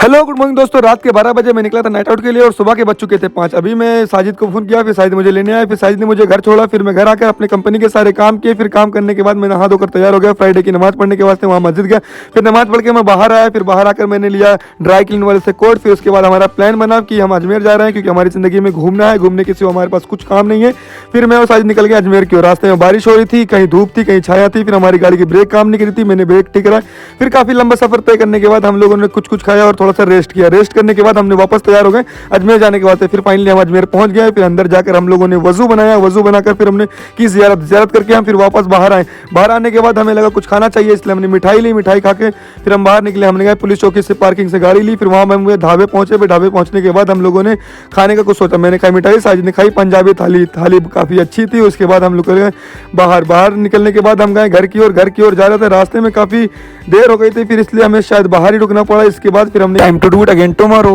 Hello good morning दोस्तों। रात के 12 बजे मैं निकला था नाइट आउट के लिए और सुबह के बज चुके थे 5। अभी मैं साजिद को फ़ोन किया, फिर साजिद मुझे लेने आया, फिर साजिद ने मुझे घर छोड़ा, फिर मैं घर आकर अपने कंपनी के सारे काम किए। फिर काम करने के बाद मैं नहा धोकर तैयार हो गया फ्राइडे की नमाज़ पढ़ने के वास्ते। वहाँ मस्जिद गया, फिर नमाज़ पढ़ के मैं बाहर आया। फिर बाहर आकर मैंने लिया ड्राई क्लीन वाले से कोट। फिर उसके बाद हमारा प्लान बना कि हम अजमेर जा रहे हैं, क्योंकि हमारी ज़िंदगी में घूमना है, घूमने के सिवा हमारे पास कुछ काम नहीं है। फिर मैं और साजिद निकल गया अजमेर की ओर। रास्ते में बारिश हो रही थी, कहीं धूप थी, कहीं छाया थी। फिर हमारी गाड़ी की ब्रेक काम नहीं कर रही थी, मैंने ब्रेक ठीक कराया। फिर काफ़ी लंबा सफ़र तय करने के बाद हम लोगों ने कुछ खाया और थोड़ा सा रेस्ट किया। रेस्ट करने के बाद हमने वापस तैयार हो गए अजमेर जाने के वास्ते। फिर फाइनली हम अजमेर पहुंच गए। फिर अंदर जाकर हम लोगों ने वजू बनाया, वजू बनाकर फिर हमने की जियारत करके हम फिर वापस बाहर आए। बाहर आने के बाद हमें लगा कुछ खाना चाहिए, इसलिए हमने मिठाई ली। मिठाई खा के फिर हम बाहर निकले। हमने गए पुलिस चौकी से पार्किंग से गाड़ी ली। फिर वहाँ हम ढाबे पहुंचे। फिर ढाबे पहुंचने के बाद हम लोगों ने खाने का कुछ सोचा। मैंने खाई मिठाई, साजिद ने खाई पंजाबी थाली। थाली काफ़ी अच्छी थी। उसके बाद हम लोग गए बाहर निकलने के बाद हम गए घर की ओर जा रहे थे। रास्ते में काफ़ी देर हो गई थी, फिर इसलिए हमें शायद बाहर ही रुकना पड़ा। इसके बाद फिर हमने time to do it again tomorrow.